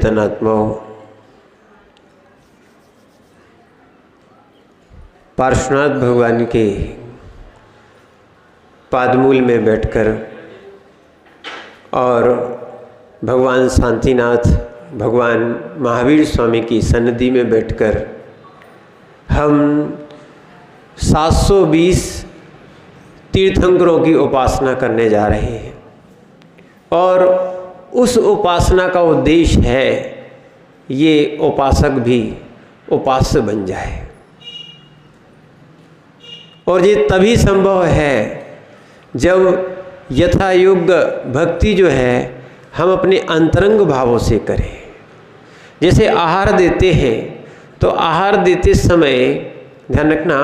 चेतन आत्माओं, पार्श्वनाथ भगवान के पादमूल में बैठकर और भगवान शांतिनाथ, भगवान महावीर स्वामी की सन्निधि में बैठकर हम 720 तीर्थंकरों की उपासना करने जा रहे हैं। और उस उपासना का उद्देश्य है ये उपासक भी उपास्य बन जाए। और ये तभी संभव है जब यथा योग्य भक्ति जो है हम अपने अंतरंग भावों से करें। जैसे आहार देते हैं तो आहार देते समय ध्यान रखना,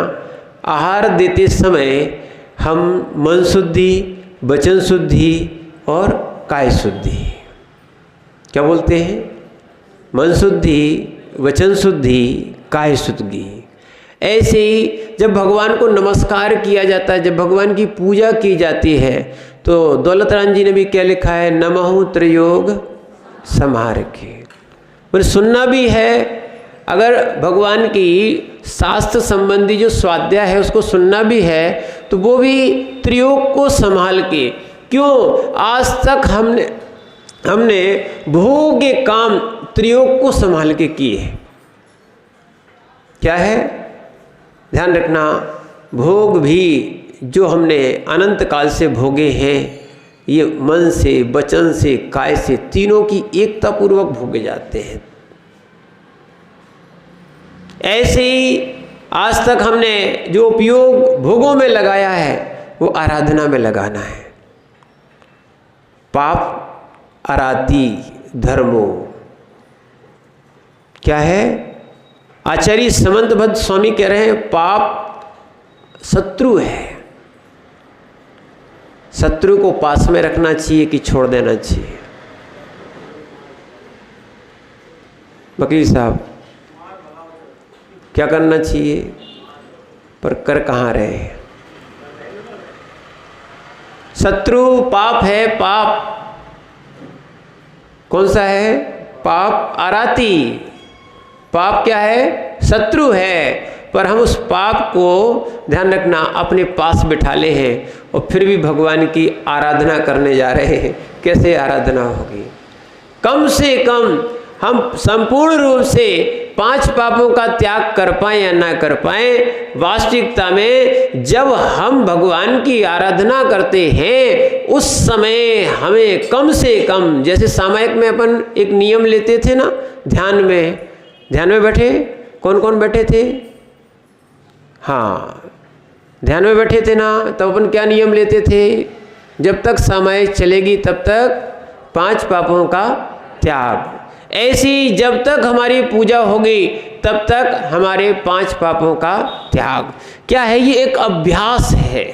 आहार देते समय हम मन शुद्धि, वचन शुद्धि और काय शुद्धि, क्या बोलते हैं, मन शुद्धि, वचन शुद्धि, काय शुद्धि। ऐसे ही जब भगवान को नमस्कार किया जाता है, जब भगवान की पूजा की जाती है, तो दौलत राम जी ने भी क्या लिखा है, नमः त्रियोग समारके। मुझे सुनना भी है, अगर भगवान की शास्त्र संबंधी जो स्वाध्याय है उसको सुनना भी है तो वो भी त्रियोग को संभाल के। क्यों, आज तक हमने भोग के काम त्रियोग को संभाल के किए। क्या है, ध्यान रखना, भोग भी जो हमने अनंत काल से भोगे हैं ये मन से, वचन से, काय से, तीनों की एकता पूर्वक भोगे जाते हैं। ऐसे ही आज तक हमने जो उपयोग भोगों में लगाया है वो आराधना में लगाना है। पाप अराति धर्मो, क्या है, आचार्य समंतभद्र स्वामी कह रहे हैं पाप शत्रु है। शत्रु को पास में रखना चाहिए कि छोड़ देना चाहिए। वकील साहब, क्या करना चाहिए, पर कर कहाँ रहे। शत्रु पाप है, पाप कौन सा है, पाप आराती, पाप क्या है, शत्रु है। पर हम उस पाप को ध्यान रखना अपने पास बिठा ले हैं और फिर भी भगवान की आराधना करने जा रहे हैं। कैसे आराधना होगी, कम से कम हम संपूर्ण रूप से 5 पापों का त्याग कर पाएं या ना कर पाएं, वास्तविकता में जब हम भगवान की आराधना करते हैं उस समय हमें कम से कम, जैसे सामायिक में अपन एक नियम लेते थे ना, ध्यान में बैठे, कौन कौन बैठे थे, हाँ ध्यान में बैठे थे ना, तब अपन क्या नियम लेते थे, जब तक सामायिक चलेगी तब तक 5 पापों का त्याग। ऐसी जब तक हमारी पूजा होगी तब तक हमारे 5 पापों का त्याग। क्या है, ये एक अभ्यास है।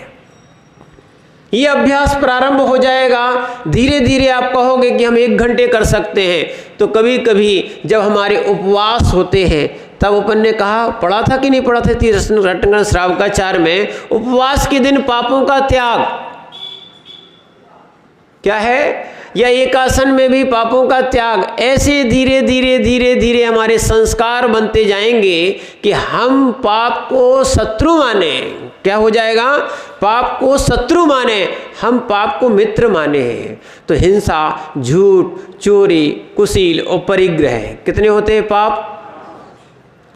ये अभ्यास प्रारंभ हो जाएगा, धीरे धीरे आप कहोगे कि हम 1 घंटे कर सकते हैं। तो कभी कभी जब हमारे उपवास होते हैं, तब अपन ने कहा, पढ़ा था कि नहीं पढ़ा था तीर्थंकर श्रावकाचार में, उपवास के दिन पापों का त्याग क्या है, या एकासन में भी पापों का त्याग। ऐसे धीरे धीरे धीरे धीरे हमारे संस्कार बनते जाएंगे कि हम पाप को शत्रु माने। क्या हो जाएगा, पाप को शत्रु माने, हम पाप को मित्र माने। तो हिंसा, झूठ, चोरी, कुशील और परिग्रह कितने होते हैं पाप,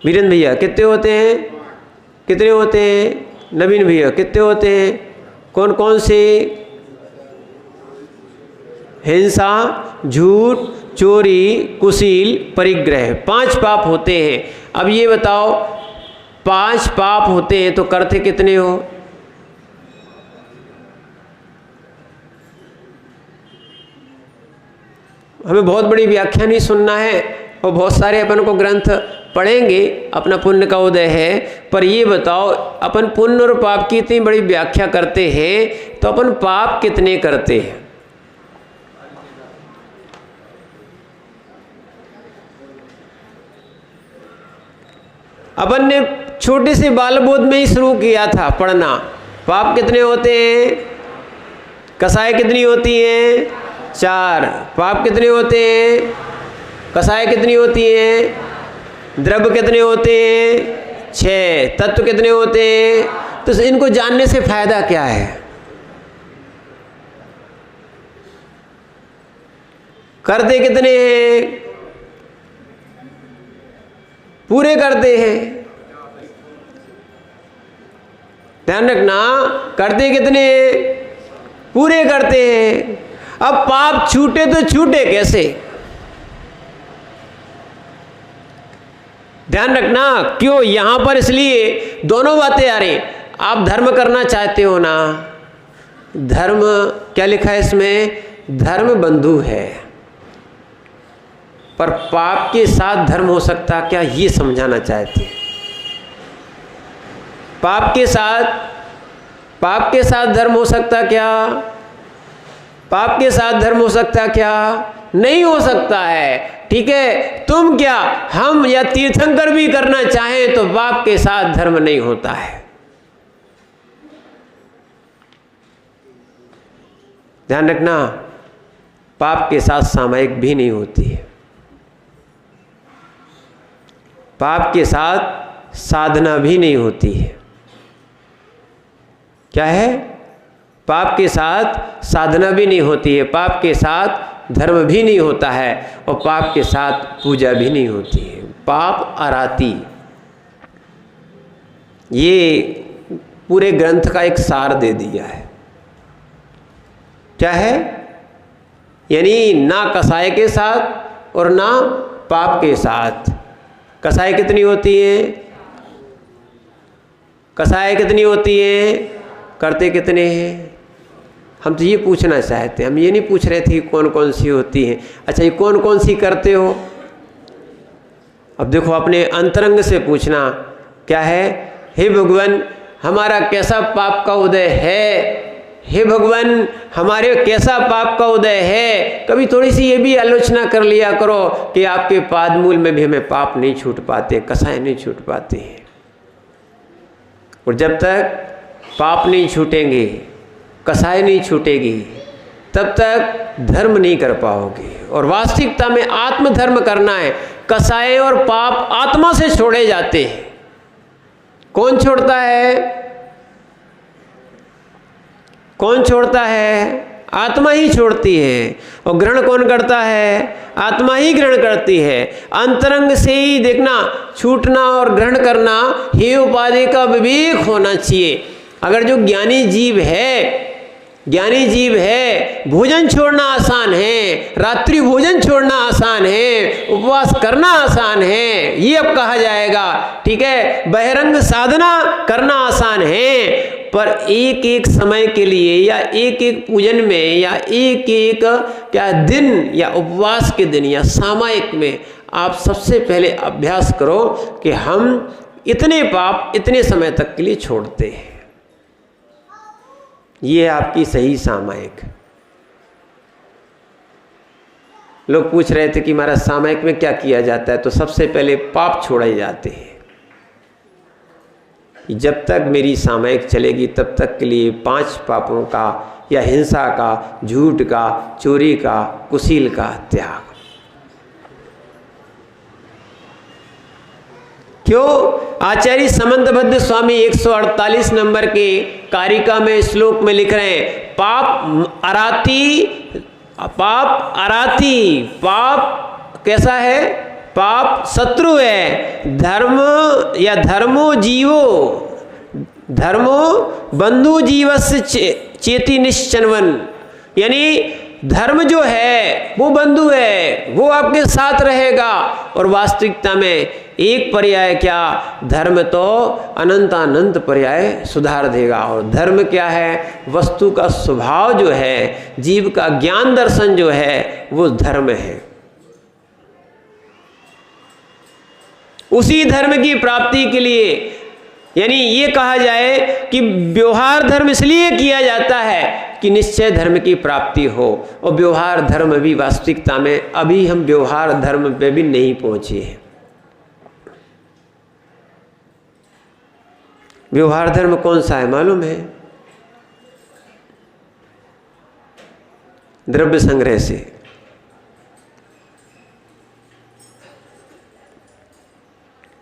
वीरेंद्र भैया कितने होते हैं, कितने होते हैं, नवीन भैया कितने होते हैं, कौन कौन से, हिंसा, झूठ, चोरी, कुशील, परिग्रह, 5 पाप होते हैं। अब ये बताओ 5 पाप होते हैं तो करते कितने हो, हमें बहुत बड़ी व्याख्या नहीं सुनना है और बहुत सारे अपन को ग्रंथ पढ़ेंगे, अपना पुण्य का उदय है। पर ये बताओ अपन पुण्य और पाप की इतनी बड़ी व्याख्या करते हैं तो अपन पाप कितने करते हैं, अपन ने छोटे से बालबोध में ही शुरू किया था पढ़ना। पाप कितने होते हैं, कसाई कितनी होती हैं, 4। पाप कितने होते हैं, कसाय कितनी होती हैं? द्रव्य कितने होते हैं? 6। तत्व कितने होते हैं? तो इनको जानने से फायदा क्या है? करते कितने हैं? पूरे करते हैं। ध्यान रखना, करते कितने हैं? पूरे करते हैं। अब पाप छूटे तो छूटे कैसे? ध्यान रखना, क्यों यहां पर, इसलिए दोनों बातें आ रही। आप धर्म करना चाहते हो ना, धर्म क्या लिखा है इसमें? धर्म बंधु है, पर पाप के साथ धर्म हो सकता क्या, ये समझाना चाहते हैं। पाप के साथ धर्म हो सकता क्या? पाप के साथ धर्म हो सकता क्या? नहीं हो सकता है। ठीक है, तुम क्या, हम या तीर्थंकर भी करना चाहें तो पाप के साथ धर्म नहीं होता है। ध्यान रखना, पाप के साथ सामायिक भी नहीं होती है। पाप के साथ साधना भी नहीं होती है। क्या है? पाप के साथ साधना भी नहीं होती है, पाप के साथ धर्म भी नहीं होता है, और पाप के साथ पूजा भी नहीं होती है। पाप आराती, ये पूरे ग्रंथ का एक सार दे दिया है। क्या है? यानी ना कसाय के साथ और ना पाप के साथ। कसाय कितनी होती है? कसाय कितनी होती है? करते कितने हैं? हम तो ये पूछना चाहते हैं, हम ये नहीं पूछ रहे थे कि कौन कौन सी होती हैं। अच्छा, ये कौन कौन सी करते हो? अब देखो, अपने अंतरंग से पूछना। क्या है? हे भगवान, हमारा कैसा पाप का उदय है? हे भगवान, हमारे कैसा पाप का उदय है? कभी थोड़ी सी ये भी आलोचना कर लिया करो कि आपके पादमूल में भी हमें पाप नहीं छूट पाते, कसाय नहीं छूट पाते हैं। और जब तक पाप नहीं छूटेंगे, कसाय नहीं छूटेगी, तब तक धर्म नहीं कर पाओगे। और वास्तविकता में आत्मधर्म करना है। कसाय और पाप आत्मा से छोड़े जाते हैं। कौन छोड़ता है? कौन छोड़ता है? आत्मा ही छोड़ती है। और ग्रहण कौन करता है? आत्मा ही ग्रहण करती है। अंतरंग से ही देखना, छूटना और ग्रहण करना, हे उपाधि का विवेक होना चाहिए। अगर जो ज्ञानी जीव है, भोजन छोड़ना आसान है, रात्रि भोजन छोड़ना आसान है, उपवास करना आसान है, ये अब कहा जाएगा। ठीक है, बहिरंग साधना करना आसान है, पर एक एक समय के लिए या एक एक पूजन में या एक एक क्या दिन या उपवास के दिन या सामायिक में आप सबसे पहले अभ्यास करो कि हम इतने पाप इतने समय तक के लिए छोड़ते हैं। ये है आपकी सही सामायिक। लोग पूछ रहे थे कि महाराज सामायिक में क्या किया जाता है, तो सबसे पहले पाप छोड़े जाते हैं। जब तक मेरी सामायिक चलेगी तब तक के लिए 5 पापों का या हिंसा का, झूठ का, चोरी का, कुशील का त्याग। क्यों? आचार्य समंतभद्र स्वामी 148 नंबर के कारिका में श्लोक में लिख रहे हैं, पाप अराती, पाप कैसा है? पाप शत्रु है। धर्म या धर्मो जीवो, धर्मो बंधु जीवस्य चेति निश्चनवन, यानी धर्म जो है वो बंधु है, वो आपके साथ रहेगा। और वास्तविकता में एक पर्याय क्या, धर्म तो अनंत पर्याय सुधार देगा। और धर्म क्या है? वस्तु का स्वभाव जो है, जीव का ज्ञान दर्शन जो है, वो धर्म है। उसी धर्म की प्राप्ति के लिए, यानी ये कहा जाए कि व्यवहार धर्म इसलिए किया जाता है कि निश्चय धर्म की प्राप्ति हो। और व्यवहार धर्म भी वास्तविकता में अभी हम व्यवहार धर्म पे भी नहीं पहुंचे हैं। व्यवहार धर्म कौन सा है मालूम है? द्रव्य संग्रह से।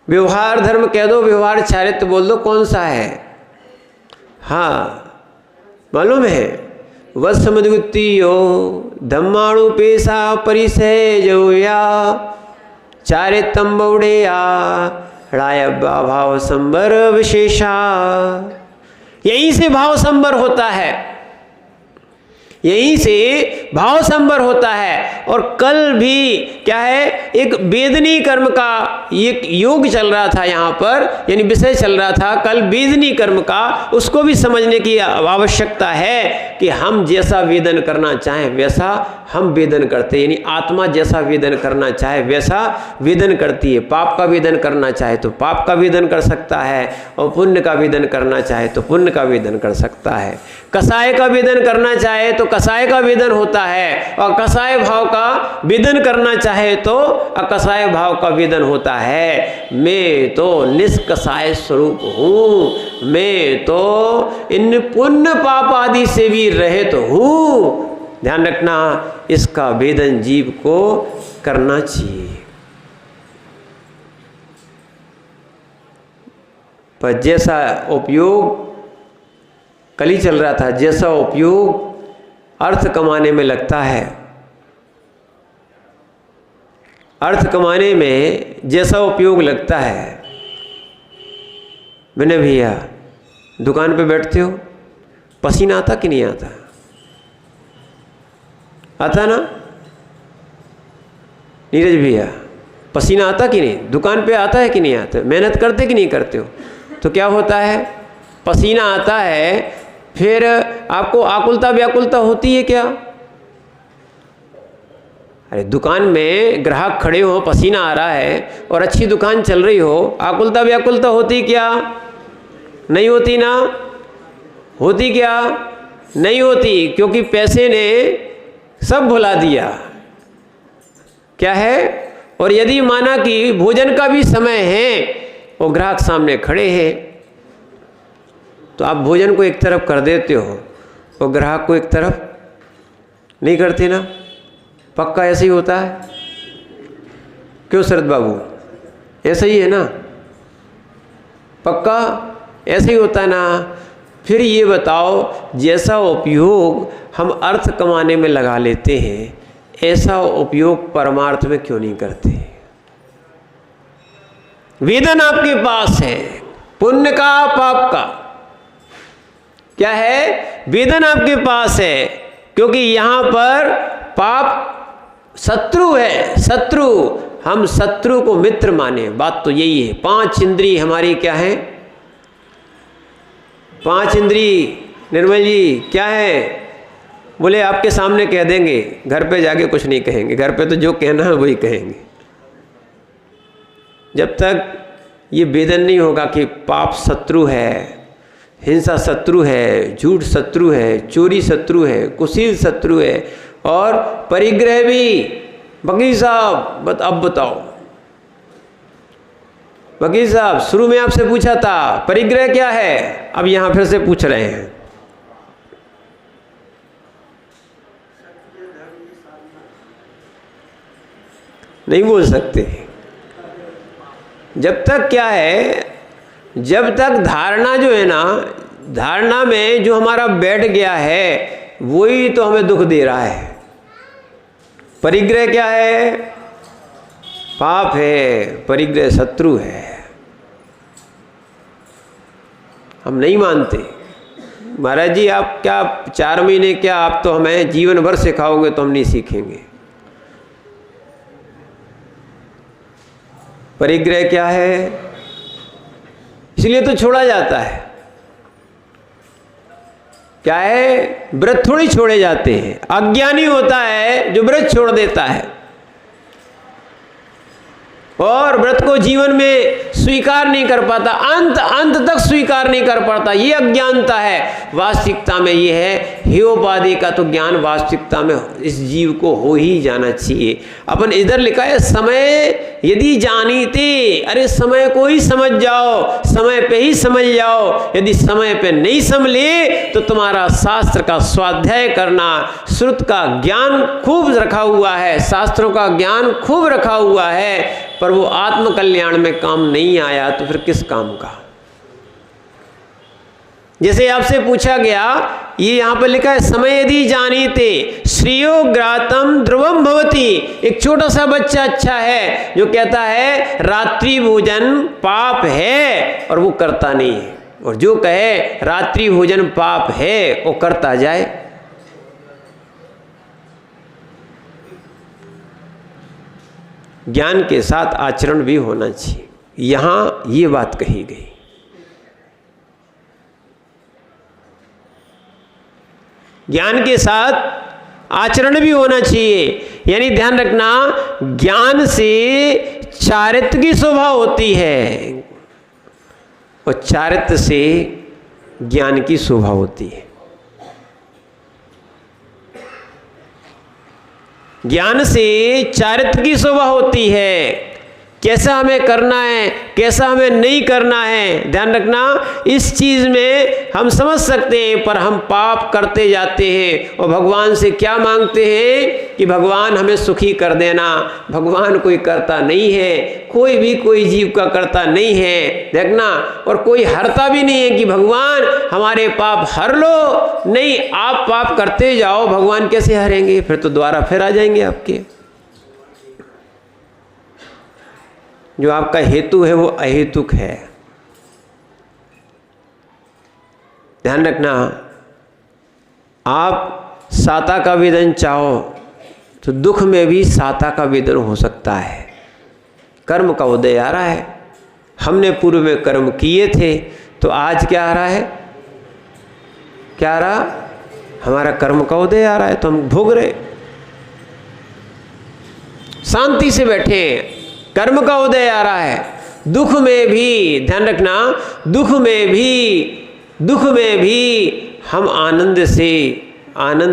व्यवहार धर्म कह दो, व्यवहार चारित्र बोल दो, कौन सा है? हाँ मालूम है, वत्समद्वितीयो धम्माणु पेशा परिसय जोया चारित्रम बौड़ेया राय भाव संबर विशेषा। यहीं से भाव संबर होता है, यहीं से भाव संबर होता है। और कल भी क्या है, एक वेदनी कर्म का एक योग चल रहा था यहाँ पर, यानी विषय चल रहा था कल वेदनी कर्म का। उसको भी समझने की आवश्यकता है कि हम जैसा वेदन करना चाहें वैसा हम वेदन करते हैं, यानी आत्मा जैसा वेदन करना चाहे वैसा वेदन करती है। पाप का वेदन करना चाहे तो पाप का वेदन कर सकता है, और पुण्य का वेदन करना चाहे तो पुण्य का वेदन कर सकता है। कसाय का वेदन करना चाहे तो कसाय का वेदन होता है, और कसाय भाव का वेदन करना चाहे तो अकसाय भाव का वेदन होता है। मैं तो निष्कसाय स्वरूप हूँ, मैं तो इन पुण्य पाप आदि से भी रहित हूँ। ध्यान रखना, इसका वेदन जीव को करना चाहिए। पर जैसा उपयोग कल ही चल रहा था, जैसा उपयोग अर्थ कमाने में लगता है, अर्थ कमाने में जैसा उपयोग लगता है। मैंने भैया दुकान पे बैठते हो, पसीना आता कि नहीं आता? आता ना नीरज भैया, पसीना आता कि नहीं? दुकान पे आता है कि नहीं आता? मेहनत करते कि नहीं करते हो? तो क्या होता है, पसीना आता है, फिर आपको आकुलता व्याकुलता होती है क्या? अरे दुकान में ग्राहक खड़े हो, पसीना आ रहा है और अच्छी दुकान चल रही हो, आकुलता व्याकुलता होती क्या? नहीं होती ना? होती क्या? नहीं होती, क्योंकि पैसे ने सब भुला दिया। क्या है? और यदि माना कि भोजन का भी समय है और ग्राहक सामने खड़े हैं, तो आप भोजन को एक तरफ कर देते हो और ग्राहक को एक तरफ नहीं करते ना? पक्का ऐसे ही होता है क्यों शरद बाबू? ऐसा ही है ना? पक्का ऐसे ही होता है ना? फिर ये बताओ, जैसा उपयोग हम अर्थ कमाने में लगा लेते हैं, ऐसा उपयोग परमार्थ में क्यों नहीं करते? वेदन आपके पास है, पुण्य का पाप का, क्या है? वेदन आपके पास है, क्योंकि यहां पर पाप शत्रु है। शत्रु, हम शत्रु को मित्र माने, बात तो यही है। 5 इंद्रिय हमारी क्या है? 5 इंद्रिय निर्मल जी क्या है? बोले आपके सामने कह देंगे, घर पे जाके कुछ नहीं कहेंगे। घर पे तो जो कहना है वही कहेंगे। जब तक ये वेदन नहीं होगा कि पाप शत्रु है, हिंसा शत्रु है, झूठ शत्रु है, चोरी शत्रु है, कुशील शत्रु है, और परिग्रह भी। वकील साहब अब बताओ, वकील साहब शुरू में आपसे पूछा था परिग्रह क्या है, अब यहां फिर से पूछ रहे हैं। नहीं बोल सकते। जब तक क्या है, जब तक धारणा जो है ना, धारणा में जो हमारा बैठ गया है वही तो हमें दुख दे रहा है। परिग्रह क्या है? पाप है, परिग्रह शत्रु है। हम नहीं मानते। महाराज जी आप क्या 4 महीने, क्या आप तो हमें जीवन भर सिखाओगे तो हम नहीं सीखेंगे। परिग्रह क्या है? इसलिए तो छोड़ा जाता है। क्या है? व्रत थोड़ी छोड़े जाते हैं। अज्ञानी होता है जो व्रत छोड़ देता है और व्रत को जीवन में स्वीकार नहीं कर पाता, अंत तक स्वीकार नहीं कर पाता। ये अज्ञानता है। वास्तविकता में ये है हेयोपाधि का तो ज्ञान वास्तविकता में इस जीव को हो ही जाना चाहिए। अपन इधर लिखा है समय यदि जानीते, अरे समय को ही समझ जाओ, समय पे ही समझ जाओ। यदि समय पे नहीं समझे तो तुम्हारा शास्त्र का स्वाध्याय करना, श्रुत का ज्ञान खूब रखा हुआ है, शास्त्रों का ज्ञान खूब रखा हुआ है, पर वो आत्म कल्याण में काम नहीं आया तो फिर किस काम का। जैसे आपसे पूछा गया, ये यहाँ पर लिखा है समय यदि जानीते श्रेयो ग्रातम ध्रुवम भवति। एक छोटा सा बच्चा अच्छा है जो कहता है रात्रि भोजन पाप है और वो करता नहीं है, और जो कहे रात्रि भोजन पाप है वो करता जाए। ज्ञान के साथ आचरण भी होना चाहिए, यहाँ ये बात कही गई। ज्ञान के साथ आचरण भी होना चाहिए, यानी ध्यान रखना ज्ञान से चारित्र की शोभा होती है और चारित्र से ज्ञान की शोभा होती है। ज्ञान से चारित्र की शोभा होती है, कैसा हमें करना है कैसा हमें नहीं करना है। ध्यान रखना इस चीज में हम समझ सकते हैं, पर हम पाप करते जाते हैं और भगवान से क्या मांगते हैं कि भगवान हमें सुखी कर देना। भगवान कोई करता नहीं है, कोई भी कोई जीव का करता नहीं है, देखना, और कोई हरता भी नहीं है कि भगवान हमारे पाप हर लो। नहीं, आप पाप करते जाओ, भगवान कैसे हरेंगे, फिर तो दोबारा फिर आ जाएंगे आपके। जो आपका हेतु है वो अहेतुक है। ध्यान रखना, आप साता का वेदन चाहो तो दुख में भी साता का वेदन हो सकता है। कर्म का उदय आ रहा है, हमने पूर्व में कर्म किए थे तो आज क्या आ रहा है, क्या आ रहा, हमारा कर्म का उदय आ रहा है तो हम भोग रहे, शांति से बैठे, कर्म का उदय आ रहा है। दुख में भी ध्यान रखना, दुख में भी हम आनंद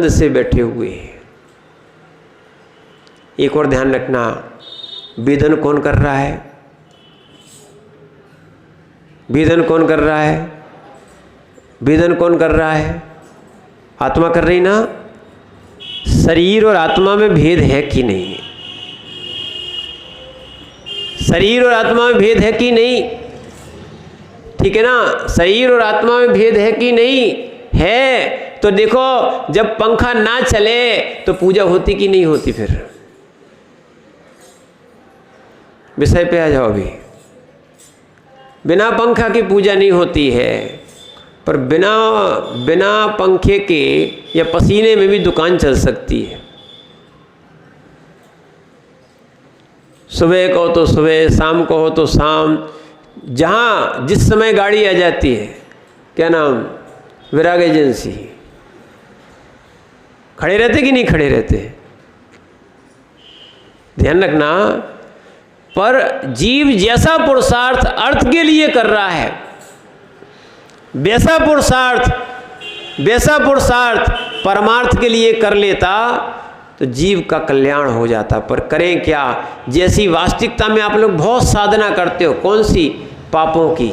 से बैठे हुए हैं। एक और ध्यान रखना, वेदन कौन कर रहा है, वेदन कौन कर रहा है, वेदन कौन कर रहा है, आत्मा कर रही ना। शरीर और आत्मा में भेद है कि नहीं, शरीर और आत्मा में भेद है कि नहीं, ठीक है ना, शरीर और आत्मा में भेद है कि नहीं है। तो देखो जब पंखा ना चले तो पूजा होती कि नहीं होती, फिर विषय पे आ जाओ। अभी बिना पंखा की पूजा नहीं होती है, पर बिना पंखे के या पसीने में भी दुकान चल सकती है। सुबह को तो सुबह, शाम को हो तो शाम, जहाँ जिस समय गाड़ी आ जाती है, क्या नाम, विराग एजेंसी, खड़े रहते कि नहीं खड़े रहते। ध्यान रखना, पर जीव जैसा पुरुषार्थ अर्थ के लिए कर रहा है, वैसा पुरुषार्थ परमार्थ के लिए कर लेता तो जीव का कल्याण हो जाता। पर करें क्या, जैसी वास्तविकता में आप लोग बहुत साधना करते हो, कौन सी, पापों की,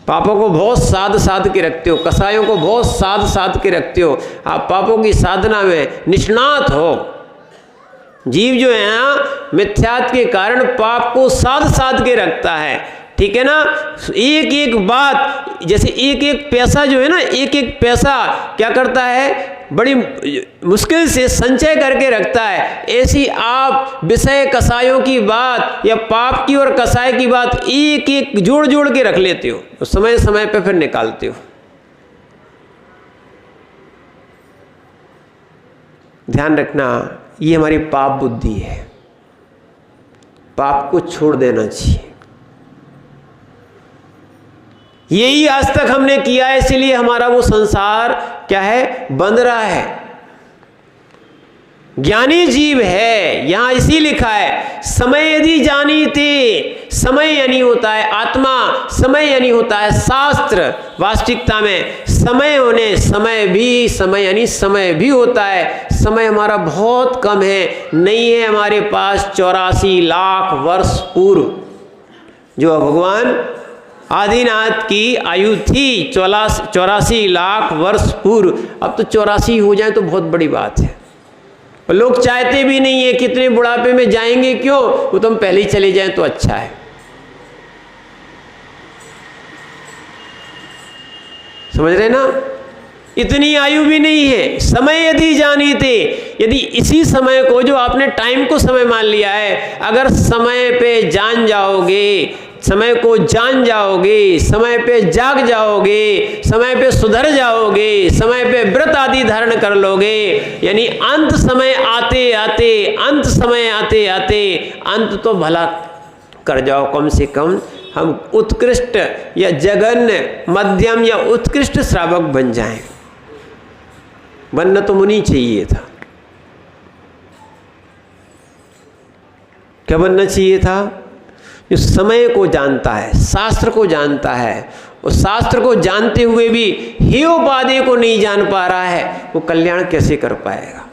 पापों को बहुत साध के रखते हो, कसायों को बहुत साध के रखते हो, आप पापों की साधना में निष्णात हो। जीव जो है ना मिथ्यात्व के कारण पाप को साध के रखता है, ठीक है ना। एक एक बात, जैसे एक एक पैसा जो है ना, एक एक पैसा क्या करता है, बड़ी मुश्किल से संचय करके रखता है। ऐसी आप विषय कसायों की बात या पाप की और कसाय की बात एक एक जोड़ के रख लेते हो, तो समय समय पे फिर निकालते हो। ध्यान रखना, ये हमारी पाप बुद्धि है, पाप को छोड़ देना चाहिए। यही आज तक हमने किया है, इसीलिए हमारा वो संसार क्या है, बंध रहा है। ज्ञानी जीव है। यहां इसी लिखा है समय यदि जानीते, समय यानी होता है आत्मा, समय यानी होता है शास्त्र। वास्तविकता में समय होने समय भी, समय यानी समय भी होता है। समय हमारा बहुत कम है, नहीं है हमारे पास 84 लाख वर्ष पूर्व। जो भगवान आदिनाथ की आयु थी 84 लाख वर्ष पूर्व, अब तो 84 हो जाए तो बहुत बड़ी बात है। लोग चाहते भी नहीं है, कितने बुढ़ापे में जाएंगे क्यों, वो तो हम पहले ही चले जाएं तो अच्छा है। समझ रहे ना, इतनी आयु भी नहीं है। समय यदि जानीते, यदि इसी समय को, जो आपने टाइम को समय मान लिया है, अगर समय पे जान जाओगे, समय को जान जाओगे, समय पे जाग जाओगे, समय पे सुधर जाओगे, समय पे व्रत आदि धारण कर लोगे, यानी अंत समय आते आते, अंत समय आते आते अंत तो भला कर जाओ। कम से कम हम उत्कृष्ट या जघन्य, मध्यम या उत्कृष्ट श्रावक बन जाएं। बनना तो मुनि चाहिए था। क्या बनना चाहिए था? जो समय को जानता है, शास्त्र को जानता है, और शास्त्र को जानते हुए भी हेयोपादेय को नहीं जान पा रहा है, वो कल्याण कैसे कर पाएगा?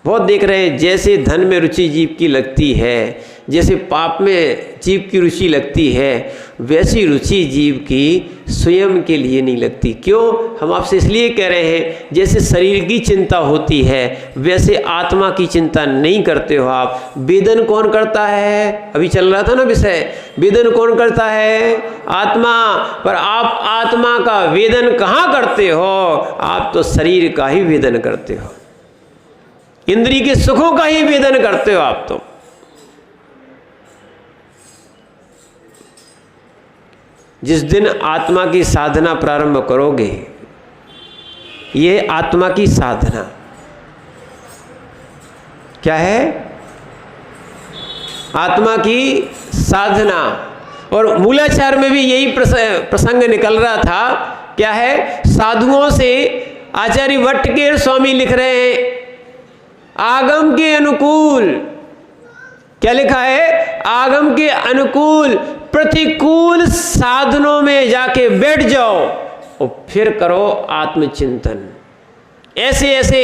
बहुत देख रहे हैं, जैसे धन में रुचि जीव की लगती है, जैसे पाप में जीव की रुचि लगती है, वैसी रुचि जीव की स्वयं के लिए नहीं लगती। क्यों? हम आपसे इसलिए कह रहे हैं, जैसे शरीर की चिंता होती है वैसे आत्मा की चिंता नहीं करते हो आप। वेदन कौन करता है? अभी चल रहा था ना विषय, वेदन कौन करता है? आत्मा। पर आप आत्मा का वेदन कहाँ करते हो? आप तो शरीर का ही वेदन करते हो, इंद्रिय के सुखों का ही वेदन करते हो आप तो। जिस दिन आत्मा की साधना प्रारंभ करोगे, ये आत्मा की साधना क्या है? आत्मा की साधना। और मूलाचार में भी यही प्रसंग निकल रहा था। क्या है? साधुओं से आचार्य वट्टकेर स्वामी लिख रहे हैं, आगम के अनुकूल, क्या लिखा है? आगम के अनुकूल प्रतिकूल साधनों में जाके बैठ जाओ और फिर करो आत्मचिंतन। ऐसे ऐसे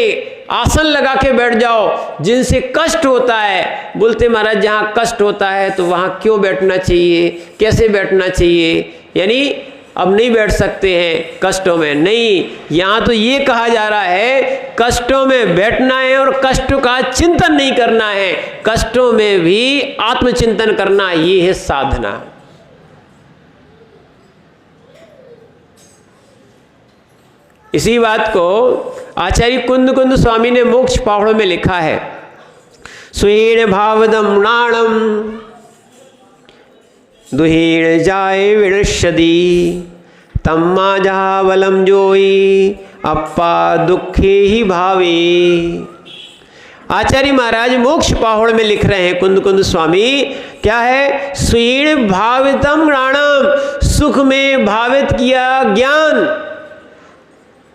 आसन लगा के बैठ जाओ जिनसे कष्ट होता है। बोलते महाराज जहां कष्ट होता है तो वहां क्यों बैठना चाहिए, कैसे बैठना चाहिए? यानी अब नहीं बैठ सकते हैं कष्टों में, नहीं, यहाँ तो ये कहा जा रहा है कष्टों में बैठना है और कष्ट का चिंतन नहीं करना है, कष्टों में भी आत्मचिंतन करना, ये है साधना। इसी बात को आचार्य कुंद स्वामी ने मोक्ष पहाड़ों में लिखा है, स्वीण भावदम नाणम दुहीण जाए विनश्यति तम्मा जहावलम जोई अप्पा दुखे ही भावे। आचार्य महाराज मोक्ष पहाड़ में लिख रहे हैं कुंद स्वामी, क्या है? स्वीण भावितम प्राणम, सुख में भावित किया ज्ञान,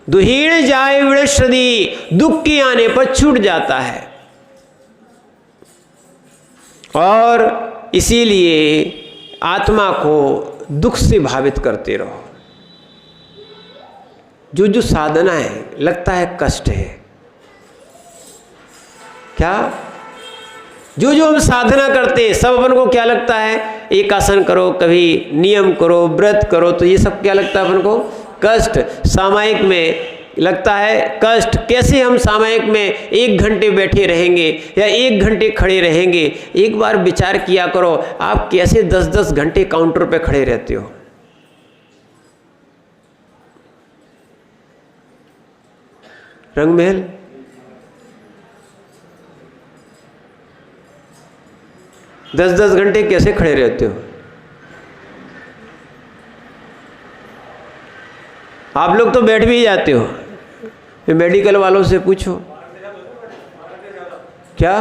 दुहीण जाए विनश्यति, दुख के आने पर छूट जाता है। और इसीलिए आत्मा को दुख से भावित करते रहो। जो साधना है लगता है कष्ट है, क्या? जो हम साधना करते हैं सब अपन को क्या लगता है? एक आसन करो, कभी नियम करो, व्रत करो, तो ये सब क्या लगता है अपन को? कष्ट। सामायिक में लगता है कष्ट। कैसे हम सामायिक में 1 घंटे बैठे रहेंगे या 1 घंटे खड़े रहेंगे? एक बार विचार किया करो, आप कैसे 10-10 घंटे काउंटर पे खड़े रहते हो? रंगमहल, दस घंटे कैसे खड़े रहते हो? आप लोग तो बैठ भी जाते हो, मेडिकल वालों से पूछो। क्या?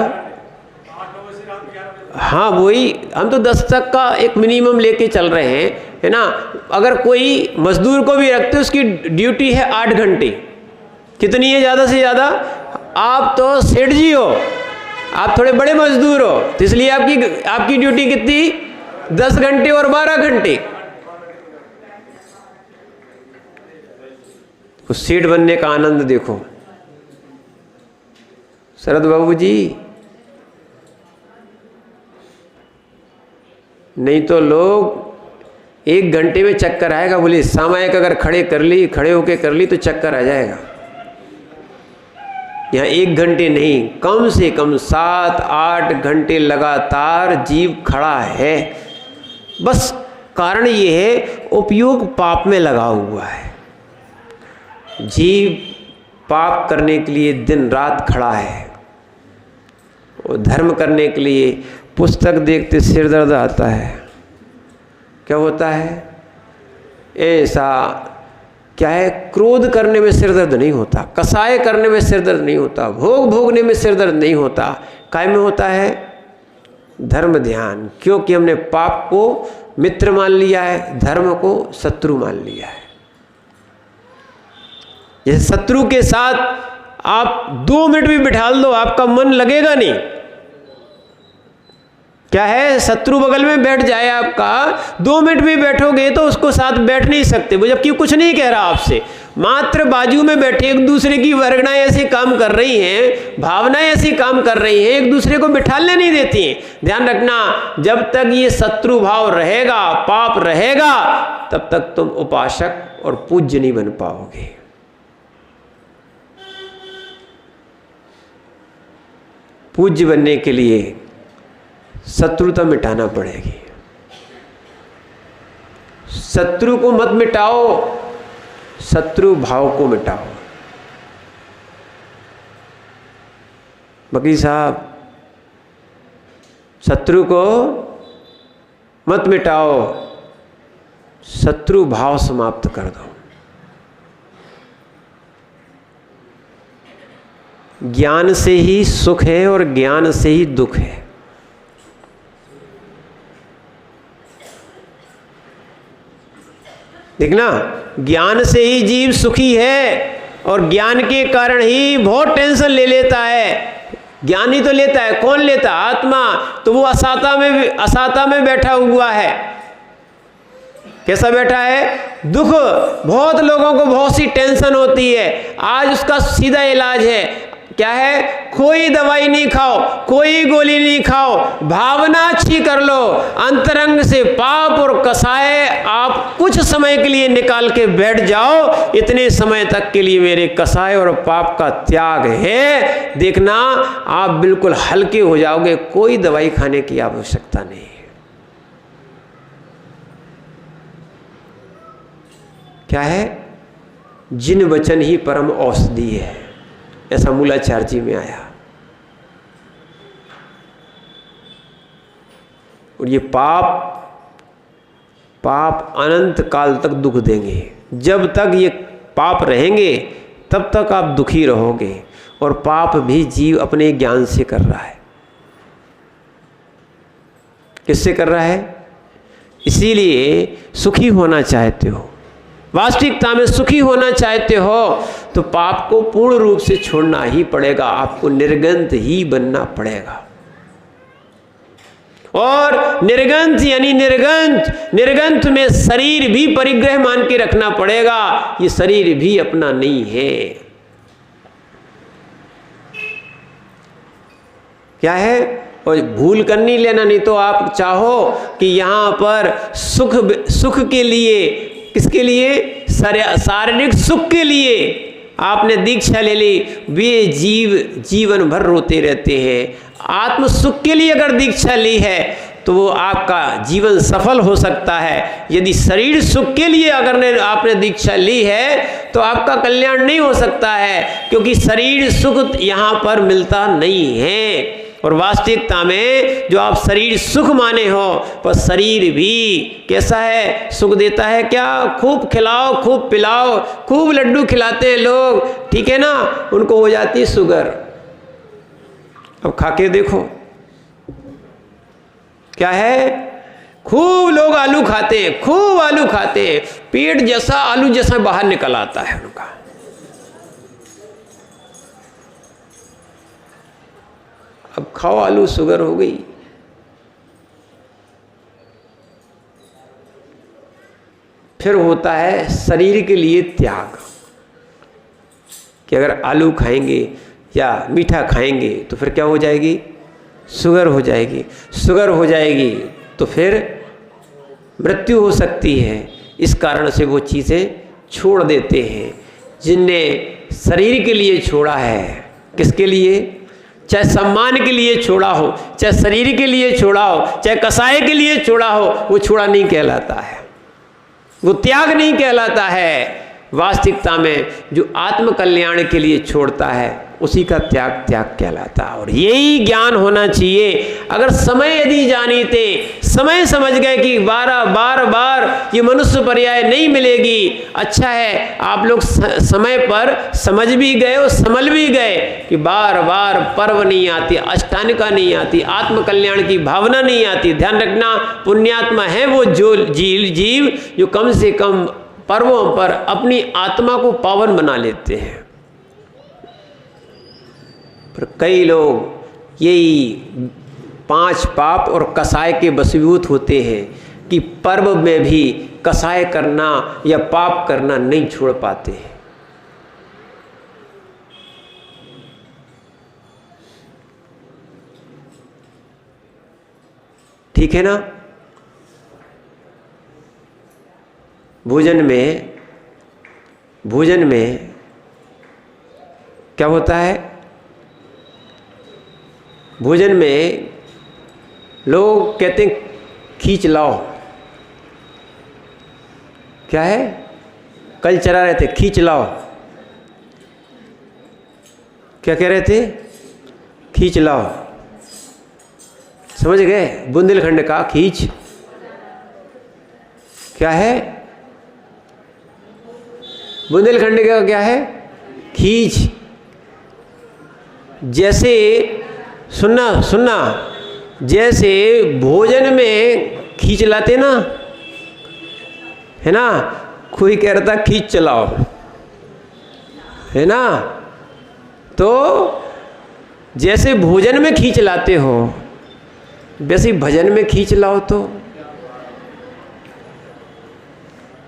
हाँ वही, हम तो 10 तक का एक मिनिमम लेके चल रहे हैं, है ना। अगर कोई मजदूर को भी रखते उसकी ड्यूटी है 8 घंटे, कितनी है ज़्यादा से ज़्यादा? आप तो सेठ जी हो, आप थोड़े बड़े मजदूर हो, तो इसलिए आपकी ड्यूटी कितनी? 10 घंटे और 12 घंटे। उस सेठ बनने का आनंद देखो शरद बाबू जी। नहीं तो लोग 1 घंटे में चक्कर आएगा, बोले सामायिक अगर खड़े होके कर ली तो चक्कर आ जाएगा। यहाँ 1 घंटे नहीं, कम से कम 7-8 घंटे लगातार जीव खड़ा है। बस कारण ये है उपयोग पाप में लगा हुआ है। जीव पाप करने के लिए दिन रात खड़ा है, और धर्म करने के लिए पुस्तक देखते सिर दर्द आता है। क्या होता है? ऐसा क्या है? क्रोध करने में सिर दर्द नहीं होता, कसाय करने में सिर दर्द नहीं होता, भोग भोगने में सिर दर्द नहीं होता। काय में होता है? धर्म ध्यान। क्योंकि हमने पाप को मित्र मान लिया है, धर्म को शत्रु मान लिया है। जैसे शत्रु के साथ आप 2 मिनट भी बिठा दो, आपका मन लगेगा नहीं। क्या है? शत्रु बगल में बैठ जाए आपका, 2 मिनट भी बैठोगे तो उसको साथ बैठ नहीं सकते, वो जबकि कुछ नहीं कह रहा आपसे, मात्र बाजू में बैठे एक दूसरे की वर्गनाएं ऐसे काम कर रही हैं, भावनाएं ऐसी काम कर रही हैं, एक दूसरे को बिठाने नहीं देती हैं। ध्यान रखना, जब तक ये शत्रु भाव रहेगा, पाप रहेगा, तब तक तुम उपासक और पूज्य नहीं बन पाओगे। पूज्य बनने के लिए शत्रुता मिटाना पड़ेगी। शत्रु को मत मिटाओ, शत्रु भाव को मिटाओ। वकील साहब, शत्रु को मत मिटाओ, शत्रु भाव समाप्त कर दो। ज्ञान से ही सुख है और ज्ञान से ही दुख है। देखना, ज्ञान से ही जीव सुखी है और ज्ञान के कारण ही बहुत टेंशन ले लेता है। ज्ञान ही तो लेता है, कौन लेता? आत्मा। तो वो असाता में बैठा हुआ है। कैसा बैठा है? दुख। बहुत लोगों को बहुत सी टेंशन होती है, आज उसका सीधा इलाज है। क्या है? कोई दवाई नहीं खाओ, कोई गोली नहीं खाओ, भावना अच्छी कर लो, अंतरंग से पाप और कसाय आप कुछ समय के लिए निकाल के बैठ जाओ। इतने समय तक के लिए मेरे कसाय और पाप का त्याग है, देखना आप बिल्कुल हल्के हो जाओगे। कोई दवाई खाने की आवश्यकता नहीं है। क्या है? जिन वचन ही परम औषधि है, ऐसा मूलाचार्य जी में आया। और ये पाप अनंत काल तक दुख देंगे। जब तक ये पाप रहेंगे तब तक आप दुखी रहोगे। और पाप भी जीव अपने ज्ञान से कर रहा है। किससे कर रहा है? इसीलिए सुखी होना चाहते हो, वास्तविकता में सुखी होना चाहते हो, तो पाप को पूर्ण रूप से छोड़ना ही पड़ेगा। आपको निर्गंत ही बनना पड़ेगा। और निर्गंत यानी निर्गंत में शरीर भी परिग्रह मान के रखना पड़ेगा। ये शरीर भी अपना नहीं है। क्या है? और भूल कर नहीं लेना। नहीं तो आप चाहो कि यहाँ पर सुख के लिए, किसके लिए? शारीरिक सुख के लिए आपने दीक्षा ले ली, वे जीवन भर रोते रहते हैं। आत्म सुख के लिए अगर दीक्षा ली है तो वो आपका जीवन सफल हो सकता है। यदि शरीर सुख के लिए अगर आपने दीक्षा ली है तो आपका कल्याण नहीं हो सकता है, क्योंकि शरीर सुख यहाँ पर मिलता नहीं है। और वास्तविकता में जो आप शरीर सुख माने हो, पर शरीर भी कैसा है? सुख देता है क्या? खूब खिलाओ, खूब पिलाओ, खूब लड्डू खिलाते हैं लोग, ठीक है ना, उनको हो जाती है शुगर। अब खा के देखो, क्या है? खूब लोग आलू खाते हैं, खूब आलू खाते हैं, पेट जैसा आलू जैसा बाहर निकल आता है उनका। खाओ आलू, शुगर हो गई। फिर होता है शरीर के लिए त्याग, कि अगर आलू खाएंगे या मीठा खाएंगे तो फिर क्या हो जाएगी, शुगर हो जाएगी। शुगर हो जाएगी तो फिर मृत्यु हो सकती है। इस कारण से वो चीज़ें छोड़ देते हैं। जिनने शरीर के लिए छोड़ा है, किसके लिए, चाहे सम्मान के लिए छोड़ा हो, चाहे शरीर के लिए छोड़ा हो, चाहे कसाय के लिए छोड़ा हो, वो छोड़ा नहीं कहलाता है, वो त्याग नहीं कहलाता है। वास्तविकता में जो आत्म कल्याण के लिए छोड़ता है उसी का त्याग कहलाता है। और यही ज्ञान होना चाहिए। अगर समय यदि जानीते, समय समझ गए कि बार ये मनुष्य पर्याय नहीं मिलेगी, अच्छा है आप लोग समय पर समझ भी गए और समझ भी गए कि बार पर्व नहीं आती, अष्टानिका नहीं आती, आत्म कल्याण की भावना नहीं आती। ध्यान रखना, पुण्यात्मा है वो जो जीव जो कम से कम पर्वों पर अपनी आत्मा को पावन बना लेते हैं। पर कई लोग यही 5 पाप और कसाय के वशीभूत होते हैं कि पर्व में भी कसाय करना या पाप करना नहीं छोड़ पाते हैं। ठीक है ना। भोजन में क्या होता है, भोजन में लोग कहते हैं खींच लाओ, क्या है, कल चला रहे थे खींच लाओ, क्या कह रहे थे, खींच लाओ। समझ गए, बुंदेलखंड का खींच क्या है, बुंदेलखंड का क्या है, खींच। जैसे सुनना जैसे भोजन में खींच लाते ना, है ना, कोई कह रहा था खींच चलाओ, है ना, तो जैसे भोजन में खींच लाते हो वैसे भजन में खींच लाओ। तो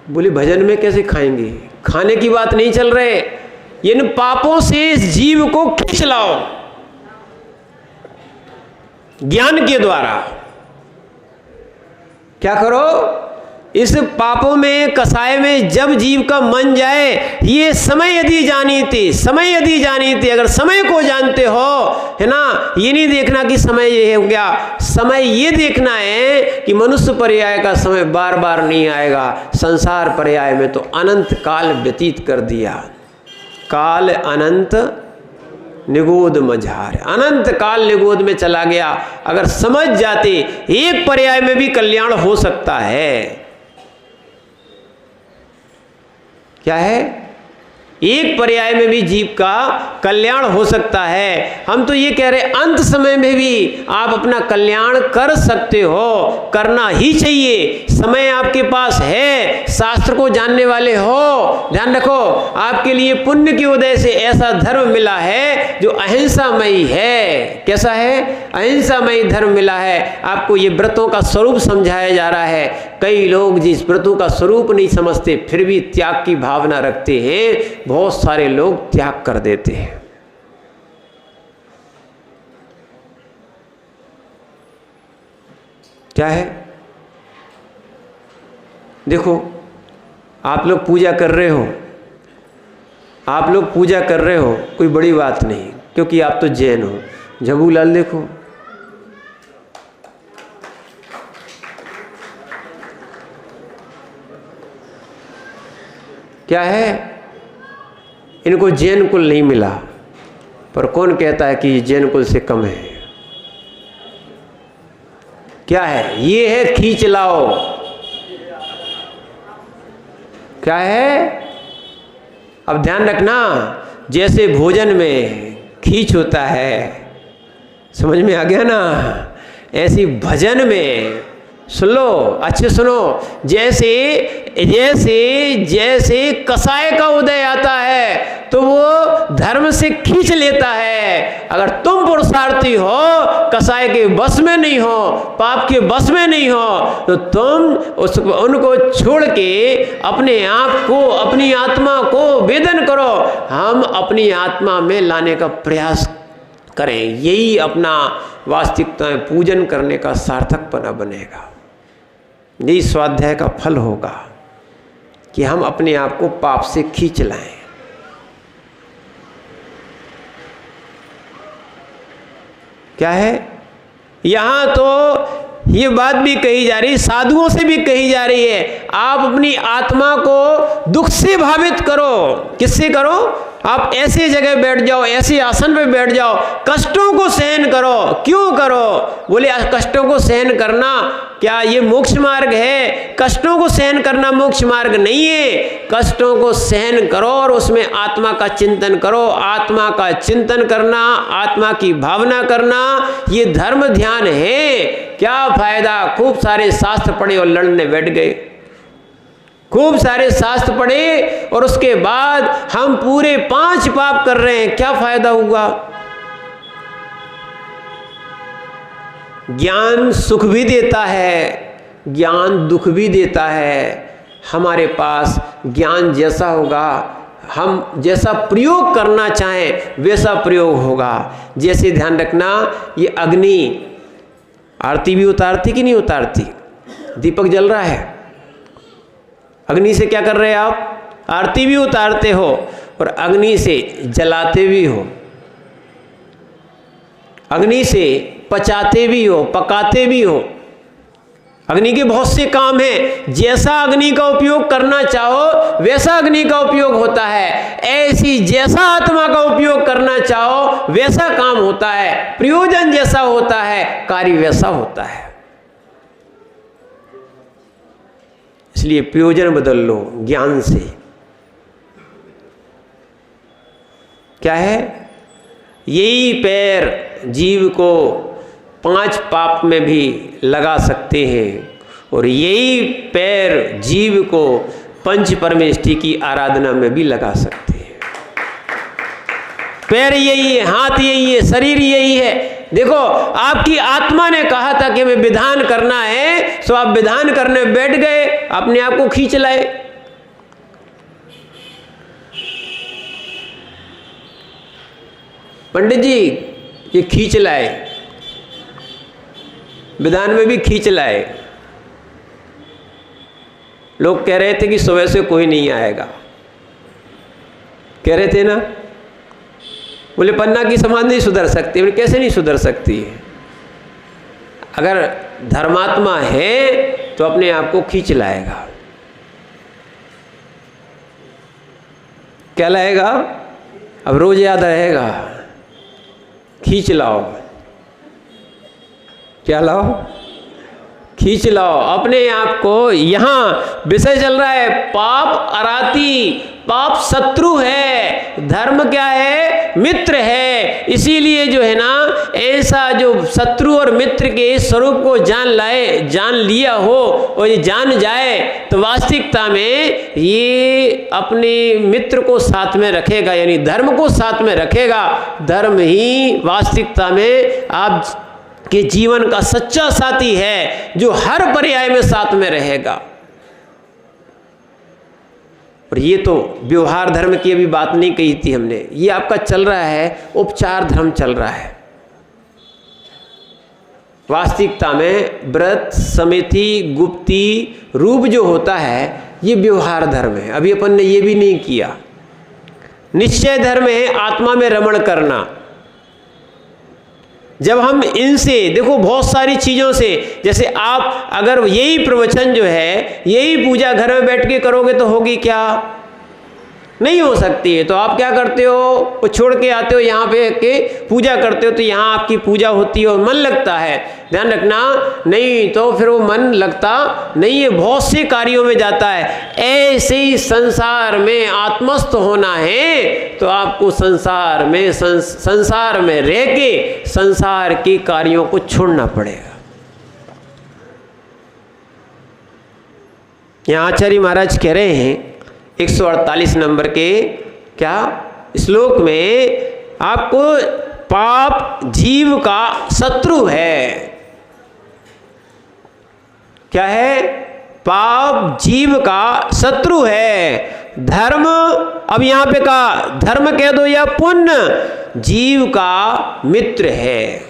बोले भजन में कैसे खाएंगे, खाने की बात नहीं चल रहे, इन पापों से इस जीव को खींच लाओ ज्ञान के द्वारा। क्या करो, इस पापों में कसाय में जब जीव का मन जाए, ये समय यदि जानी थी, अगर समय को जानते हो, है ना, ये नहीं देखना कि समय ये हो गया, समय ये देखना है कि मनुष्य पर्याय का समय बार नहीं आएगा, संसार पर्याय में तो अनंत काल व्यतीत कर दिया। काल अनंत निगोद मझार, अनंत काल निगोद में चला गया। अगर समझ जाते एक पर्याय में भी कल्याण हो सकता है, क्या है, एक पर्याय में भी जीव का कल्याण हो सकता है। हम तो ये कह रहे अंत समय में भी आप अपना कल्याण कर सकते हो, करना ही चाहिए। समय आपके पास है, शास्त्र को जानने वाले हो। ध्यान रखो, आपके लिए पुण्य के उदय से ऐसा धर्म मिला है जो अहिंसामयी है। कैसा है, अहिंसामयी धर्म मिला है। आपको ये व्रतों का स्वरूप समझाया जा रहा है। कई लोग जिस व्रतों का स्वरूप नहीं समझते फिर भी त्याग की भावना रखते हैं, बहुत सारे लोग त्याग कर देते हैं। क्या है, देखो आप लोग पूजा कर रहे हो, कोई बड़ी बात नहीं, क्योंकि आप तो जैन हो। झबूलाल देखो, क्या है, इनको जैन कुल नहीं मिला, पर कौन कहता है कि ये जैन कुल से कम है। क्या है, ये है खींच लाओ। क्या है, अब ध्यान रखना, जैसे भोजन में खींच होता है, समझ में आ गया ना, ऐसी भजन में सुन लो, अच्छे सुनो। जैसे जैसे जैसे कसाय का उदय आता है तो वो धर्म से खींच लेता है। अगर तुम पुरुषार्थी हो, कसाय के बस में नहीं हो, पाप के बस में नहीं हो, तो तुम उनको छोड़ के अपने आप को, अपनी आत्मा को वेदन करो। हम अपनी आत्मा में लाने का प्रयास करें। यही अपना वास्तविकता में पूजन करने का सार्थकपना बनेगा। यही स्वाध्याय का फल होगा कि हम अपने आप को पाप से खींच लाएं। क्या है यहां तो ये बात भी कही जा रही, साधुओं से भी कही जा रही है, आप अपनी आत्मा को दुख से भावित करो। किससे करो? आप ऐसी जगह बैठ जाओ, ऐसे आसन पे बैठ जाओ, कष्टों को सहन करो। क्यों करो? बोले कष्टों को सहन करना क्या ये मोक्ष मार्ग है? कष्टों को सहन करना मोक्ष मार्ग नहीं है। कष्टों को सहन करो और उसमें आत्मा का चिंतन करो। आत्मा का चिंतन करना, आत्मा की भावना करना, ये धर्म ध्यान है। क्या फायदा? खूब सारे शास्त्र पढ़े और लड़ने बैठ गए, खूब सारे शास्त्र पढ़े और उसके बाद हम पूरे 5 पाप कर रहे हैं। क्या फायदा हुआ? ज्ञान सुख भी देता है, ज्ञान दुख भी देता है। हमारे पास ज्ञान जैसा होगा, हम जैसा प्रयोग करना चाहें वैसा प्रयोग होगा। जैसे ध्यान रखना, ये अग्नि आरती भी उतारती कि नहीं उतारती? दीपक जल रहा है, अग्नि से क्या कर रहे हैं आप? आरती भी उतारते हो और अग्नि से जलाते भी हो, अग्नि से पचाते भी हो, पकाते भी हो। अग्नि के बहुत से काम हैं। जैसा अग्नि का उपयोग करना चाहो वैसा अग्नि का उपयोग होता है। ऐसी जैसा आत्मा का उपयोग करना चाहो वैसा काम होता है। प्रयोजन जैसा होता है, कार्य वैसा होता है। इसलिए प्रयोजन बदल लो ज्ञान से। क्या है? यही पैर जीव को 5 पाप में भी लगा सकते हैं और यही पैर जीव को पंच परमेष्टि की आराधना में भी लगा सकते हैं। पैर यही है, हाथ यही है, शरीर यही है। देखो, आपकी आत्मा ने कहा था कि मैं विधान करना है, तो आप विधान करने बैठ गए, अपने आप को खींच लाए। पंडित जी ये खींच लाए, विधान में भी खींच लाए। लोग कह रहे थे कि सुबह से कोई नहीं आएगा, कह रहे थे ना। बोले पन्ना की समाज नहीं सुधर सकती। बोले कैसे नहीं सुधर सकती है? अगर धर्मात्मा है तो अपने आप को खींच लाएगा। क्या लाएगा? अब रोज याद रहेगा, खींच लाओ। क्या लाओ? खींच लाओ अपने आप को। यहाँ विषय चल रहा है पाप अराती, पाप शत्रु है, धर्म क्या है? मित्र है। इसीलिए जो है ना, ऐसा जो शत्रु और मित्र के स्वरूप को जान लिया हो और ये जान जाए तो वास्तविकता में ये अपने मित्र को साथ में रखेगा, यानी धर्म को साथ में रखेगा। धर्म ही वास्तविकता में आप के जीवन का सच्चा साथी है, जो हर पर्याय में साथ में रहेगा। और ये तो व्यवहार धर्म की अभी बात नहीं कही थी हमने, ये आपका चल रहा है उपचार धर्म चल रहा है। वास्तविकता में व्रत, समिति, गुप्ती रूप जो होता है ये व्यवहार धर्म है। अभी अपन ने ये भी नहीं किया। निश्चय धर्म है आत्मा में रमण करना। जब हम इनसे देखो बहुत सारी चीज़ों से, जैसे आप अगर यही प्रवचन जो है यही पूजा घर में बैठ के करोगे तो होगी क्या? नहीं हो सकती है। तो आप क्या करते हो? वो छोड़ के आते हो यहाँ पे के पूजा करते हो, तो यहाँ आपकी पूजा होती है और मन लगता है। ध्यान रखना, नहीं तो फिर वो मन लगता नहीं है, बहुत से कार्यों में जाता है। ऐसे ही संसार में आत्मस्थ होना है तो आपको संसार में रह के संसार के कार्यों को छोड़ना पड़ेगा। यहाँ आचार्य महाराज कह रहे हैं 148 नंबर के क्या श्लोक में, आपको पाप जीव का शत्रु है। क्या है? पाप जीव का शत्रु है। धर्म, अब यहाँ पे कहा धर्म कह दो या पुण्य, जीव का मित्र है।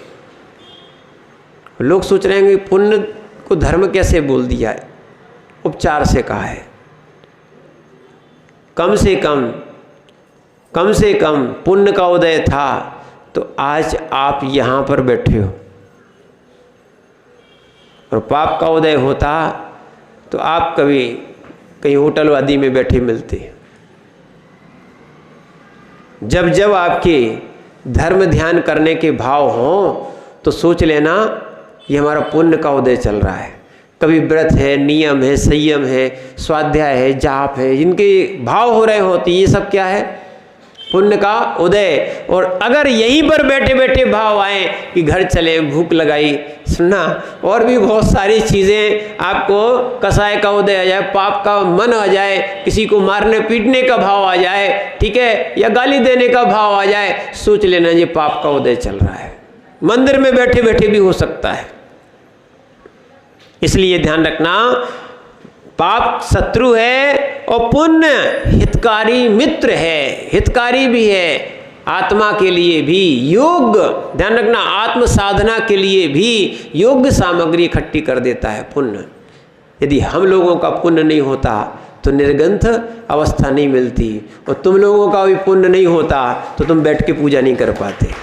लोग सोच रहे हैं कि पुण्य को धर्म कैसे बोल दिया है, उपचार से कहा है। कम से कम पुण्य का उदय था तो आज आप यहाँ पर बैठे हो, और पाप का उदय होता तो आप कभी कहीं होटल आदि में बैठे मिलते। जब जब आपके धर्म ध्यान करने के भाव हों तो सोच लेना ये हमारा पुण्य का उदय चल रहा है। कभी व्रत है, नियम है, संयम है, स्वाध्याय है, जाप है, जिनके भाव हो रहे होते, ये सब क्या है? पुण्य का उदय। और अगर यहीं पर बैठे बैठे भाव आए कि घर चले, भूख लगाई, सुनना और भी बहुत सारी चीज़ें, आपको कसाय का उदय आ जाए, पाप का मन आ जाए, किसी को मारने पीटने का भाव आ जाए, ठीक है, या गाली देने का भाव आ जाए, सोच लेना ये पाप का उदय चल रहा है। मंदिर में बैठे बैठे भी हो सकता है। इसलिए ध्यान रखना, पाप शत्रु है और पुण्य हितकारी मित्र है। हितकारी भी है आत्मा के लिए भी, योग, ध्यान रखना, आत्म साधना के लिए भी योग्य सामग्री इकट्ठी कर देता है पुण्य। यदि हम लोगों का पुण्य नहीं होता तो निर्ग्रंथ अवस्था नहीं मिलती, और तुम लोगों का भी पुण्य नहीं होता तो तुम बैठ के पूजा नहीं कर पाते।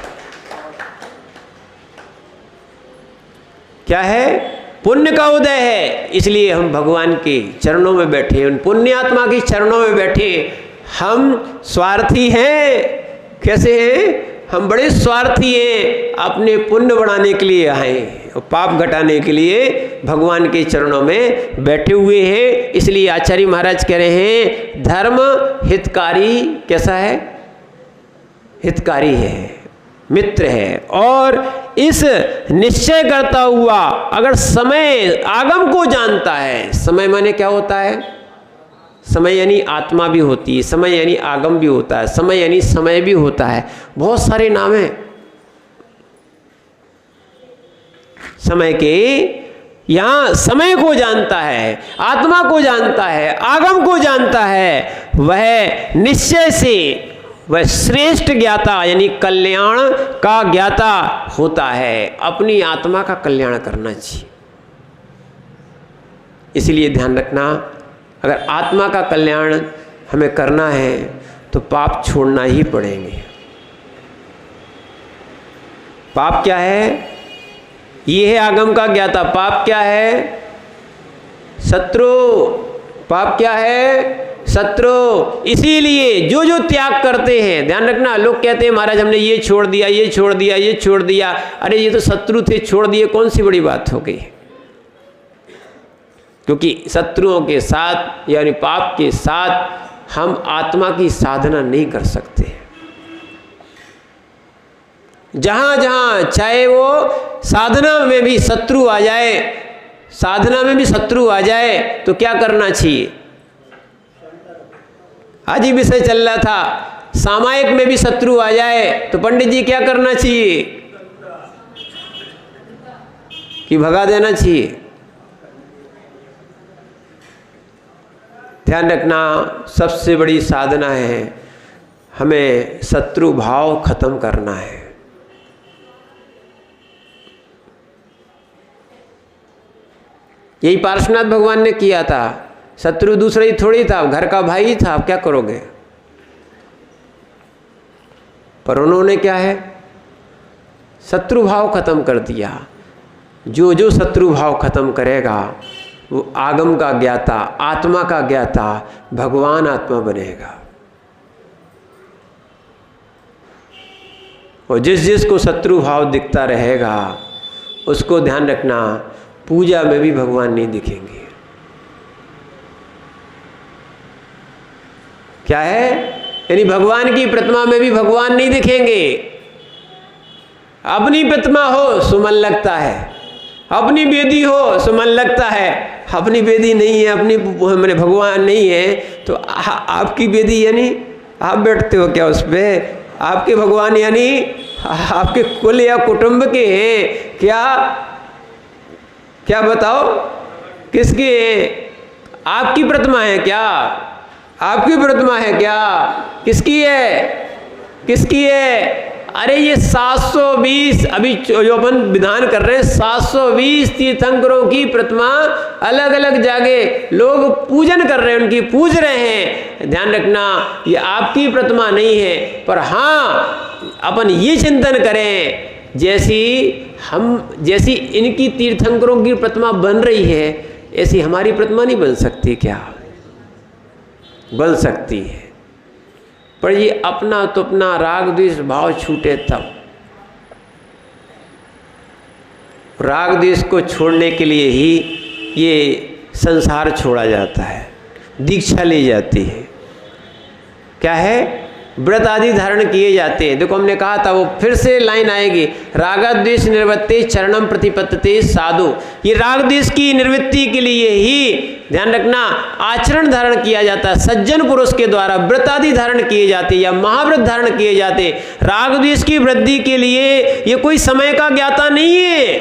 क्या है? पुण्य का उदय है, इसलिए हम भगवान के चरणों में बैठे, उन पुण्यात्मा के चरणों में बैठे। हम स्वार्थी हैं। कैसे हैं? हम बड़े स्वार्थी हैं, अपने पुण्य बढ़ाने के लिए आए और पाप घटाने के लिए भगवान के चरणों में बैठे हुए हैं। इसलिए आचार्य महाराज कह रहे हैं धर्म हितकारी, कैसा है? हितकारी है, मित्र है। और इस निश्चय करता हुआ अगर समय आगम को जानता है, समय माने क्या होता है? समय यानी आत्मा भी होती है, समय यानी आगम भी होता है, समय यानी समय भी होता है, बहुत सारे नाम हैं समय के। यहाँ समय को जानता है, आत्मा को जानता है, आगम को जानता है, वह निश्चय से वह श्रेष्ठ ज्ञाता यानी कल्याण का ज्ञाता होता है। अपनी आत्मा का कल्याण करना चाहिए। इसलिए ध्यान रखना, अगर आत्मा का कल्याण हमें करना है तो पाप छोड़ना ही पड़ेंगे। पाप क्या है? ये है आगम का ज्ञाता। पाप क्या है? शत्रु। पाप क्या है? शत्रु। इसीलिए जो जो त्याग करते हैं, ध्यान रखना, लोग कहते हैं महाराज हमने ये छोड़ दिया, ये छोड़ दिया, ये छोड़ दिया। अरे ये तो शत्रु थे, छोड़ दिए, कौन सी बड़ी बात हो गई? क्योंकि शत्रुओं के साथ यानी पाप के साथ हम आत्मा की साधना नहीं कर सकते। जहां जहां चाहे वो साधना में भी शत्रु आ जाए, साधना में भी शत्रु आ जाए तो क्या करना चाहिए? आज ही विषय चल रहा था, सामायिक में भी शत्रु आ जाए तो पंडित जी क्या करना चाहिए? कि भगा देना चाहिए। ध्यान रखना, सबसे बड़ी साधना है हमें शत्रु भाव खत्म करना है। यही पार्श्वनाथ भगवान ने किया था। शत्रु दूसरा ही थोड़ी था, घर का भाई ही था, आप क्या करोगे? पर उन्होंने क्या है? शत्रु भाव खत्म कर दिया। जो जो शत्रु भाव खत्म करेगा वो आगम का ज्ञाता, आत्मा का ज्ञाता, भगवान आत्मा बनेगा। और जिस जिस को शत्रु भाव दिखता रहेगा उसको ध्यान रखना, पूजा में भी भगवान नहीं दिखेंगे। क्या है? यानी भगवान की प्रतिमा में भी भगवान नहीं दिखेंगे। अपनी प्रतिमा हो सुमन लगता है, अपनी बेदी हो सो मन लगता है, अपनी बेदी नहीं है, अपनी मैंने भगवान नहीं है तो आपकी बेदी यानी आप बैठते हो क्या उस पर? आपके भगवान यानी आपके कुल या कुटुंब के हैं क्या? क्या बताओ किसके हैं? आपकी प्रतिमा है क्या? आपकी प्रतिमा है क्या? किसकी है? किसकी है? अरे ये 720 अभी जो अपन विधान कर रहे हैं, 720 तीर्थंकरों की प्रतिमा अलग अलग जगह लोग पूजन कर रहे हैं, उनकी पूज रहे हैं। ध्यान रखना ये आपकी प्रतिमा नहीं है, पर हाँ अपन ये चिंतन करें जैसी इनकी तीर्थंकरों की प्रतिमा बन रही है ऐसी हमारी प्रतिमा नहीं बन सकती क्या? बन सकती है, पर ये अपना तो अपना राग द्वेष भाव छूटे तब। राग द्वेष को छोड़ने के लिए ही ये संसार छोड़ा जाता है, दीक्षा ली जाती है। क्या है? व्रत आदि धारण किए जाते हैं। देखो हमने कहा था, वो फिर से लाइन आएगी, रागद्वेष निवृत्ते चरणम प्रतिपत्ते साधु। ये राग द्वेष की निवृत्ति के लिए ही ध्यान रखना आचरण धारण किया जाता है, सज्जन पुरुष के द्वारा व्रत आदि धारण किए जाते या महाव्रत धारण किए जाते। राग द्वेष की वृद्धि के लिए ये कोई समय का ज्ञाता नहीं है,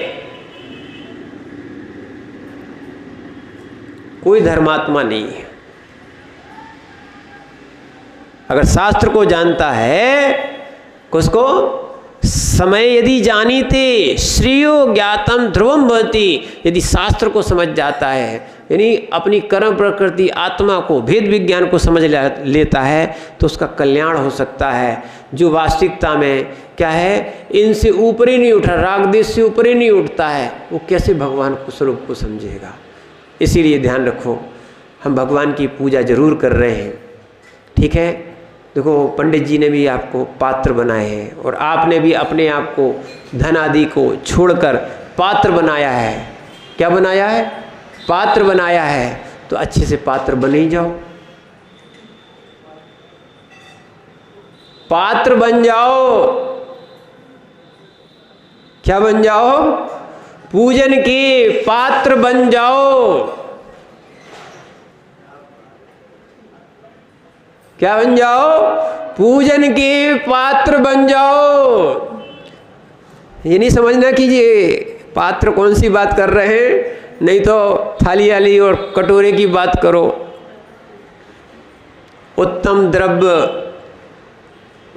कोई धर्मात्मा नहीं है। अगर शास्त्र को जानता है, उसको समय यदि जानीते श्रेयो ज्ञातम ध्रुवम भवति, यदि शास्त्र को समझ जाता है यानी अपनी कर्म प्रकृति आत्मा को भेद विज्ञान को समझ लेता है तो उसका कल्याण हो सकता है। जो वास्तविकता में क्या है, इनसे ऊपर ही नहीं उठा, राग द्वेष से ऊपर ही नहीं उठता है, वो कैसे भगवान को स्वरूप को समझेगा? इसीलिए ध्यान रखो, हम भगवान की पूजा जरूर कर रहे हैं, ठीक है। देखो पंडित जी ने भी आपको पात्र बनाए हैं और आपने भी अपने आप को धन आदि को छोड़कर पात्र बनाया है। क्या बनाया है? पात्र बनाया है। तो अच्छे से पात्र बन ही जाओ, पात्र बन जाओ। क्या बन जाओ? पूजन के पात्र बन जाओ। क्या बन जाओ? पूजन के पात्र बन जाओ। ये नहीं समझना कि ये पात्र कौन सी बात कर रहे हैं, नहीं तो थाली वाली और कटोरे की बात करो। उत्तम द्रव्य,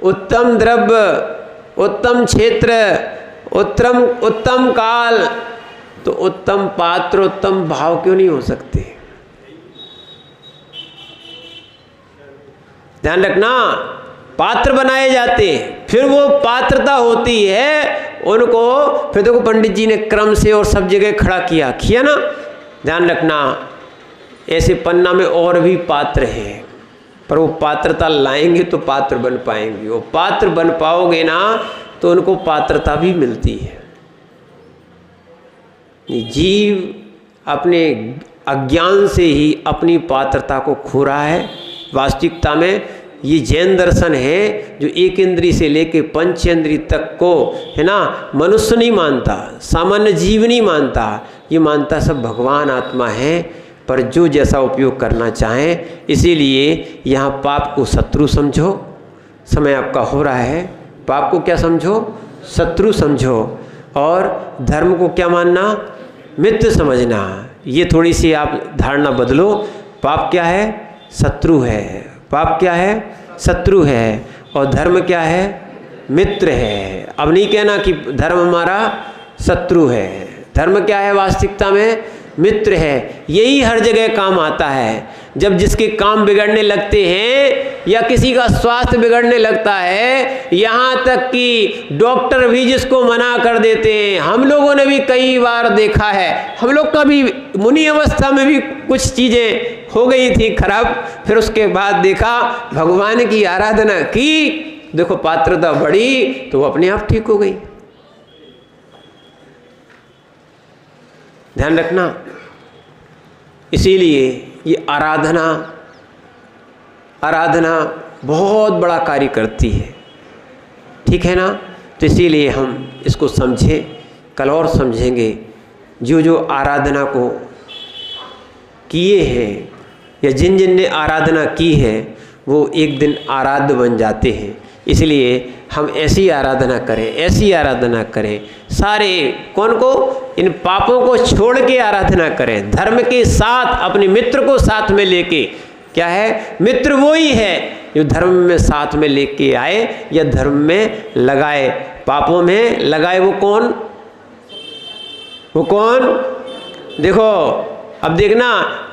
उत्तम द्रव्य, उत्तम क्षेत्र, उत्तम काल, तो उत्तम पात्र उत्तम भाव क्यों नहीं हो सकते? ध्यान रखना, पात्र बनाए जाते, फिर वो पात्रता होती है उनको, फिर देखो पंडित जी ने क्रम से और सब जगह खड़ा किया ना। ध्यान रखना, ऐसे पन्ना में और भी पात्र हैं, पर वो पात्रता लाएंगे तो पात्र बन पाएंगे। वो पात्र बन पाओगे ना तो उनको पात्रता भी मिलती है। जीव अपने अज्ञान से ही अपनी पात्रता को खो रहा है। वास्तविकता में ये जैन दर्शन है जो एक इंद्री से लेके पंचेंद्री तक को है ना मनुष्य नहीं मानता, सामान्य जीव नहीं मानता, ये मानता सब भगवान आत्मा है, पर जो जैसा उपयोग करना चाहें। इसीलिए यहाँ पाप को शत्रु समझो, समय आपका हो रहा है, पाप को क्या समझो? शत्रु समझो, और धर्म को क्या मानना? मित्र समझना। ये थोड़ी सी आप धारणा बदलो। पाप क्या है? शत्रु है। पाप क्या है? शत्रु है। और धर्म क्या है? मित्र है। अब नहीं कहना कि धर्म हमारा शत्रु है। धर्म क्या है? वास्तविकता में मित्र है। यही हर जगह काम आता है। जब जिसके काम बिगड़ने लगते हैं या किसी का स्वास्थ्य बिगड़ने लगता है, यहाँ तक कि डॉक्टर भी जिसको मना कर देते हैं। हम लोगों ने भी कई बार देखा है, हम लोग का भी मुनि अवस्था में भी कुछ चीज़ें हो गई थी खराब, फिर उसके बाद देखा भगवान की आराधना की, देखो पात्रता बढ़ी तो वो अपने आप ठीक हो गई। ध्यान रखना, इसीलिए ये आराधना बहुत बड़ा कार्य करती है, ठीक है ना। तो इसीलिए हम इसको समझें, कल और समझेंगे। जो जो आराधना को किए हैं या जिन जिन ने आराधना की है वो एक दिन आराध्य बन जाते हैं। इसलिए हम ऐसी आराधना करें, ऐसी आराधना करें, सारे कौन को, इन पापों को छोड़ के आराधना करें, धर्म के साथ अपने मित्र को साथ में लेके। क्या है? मित्र वो ही है जो धर्म में साथ में लेके आए या धर्म में लगाए, पापों में लगाए। वो कौन? वो कौन? देखो अब देखना,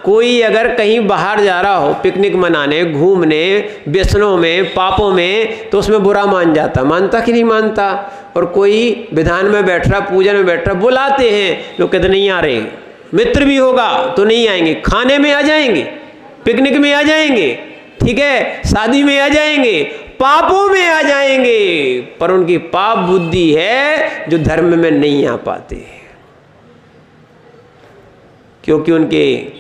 कोई अगर कहीं बाहर जा रहा हो पिकनिक मनाने, घूमने, व्यसनों में, पापों में, तो उसमें बुरा मान जाता, मानता कि नहीं मानता? और कोई विधान में बैठ रहा, पूजन में बैठ रहा, बुलाते हैं, लोग कहते नहीं आ रहे। मित्र भी होगा तो नहीं आएंगे, खाने में आ जाएंगे, पिकनिक में आ जाएंगे, ठीक है, शादी में आ जाएंगे, पापों में आ जाएंगे, पर उनकी पाप बुद्धि है जो धर्म में नहीं आ पाते, क्योंकि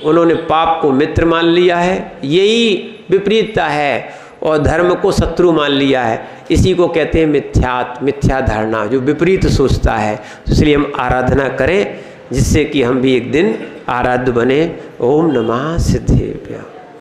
उन्होंने पाप को मित्र मान लिया है। यही विपरीतता है, और धर्म को शत्रु मान लिया है। इसी को कहते हैं मिथ्या धारणा, जो विपरीत सोचता है। तो इसलिए हम आराधना करें जिससे कि हम भी एक दिन आराध्य बने। ओम नमः सिद्धेभ्यः।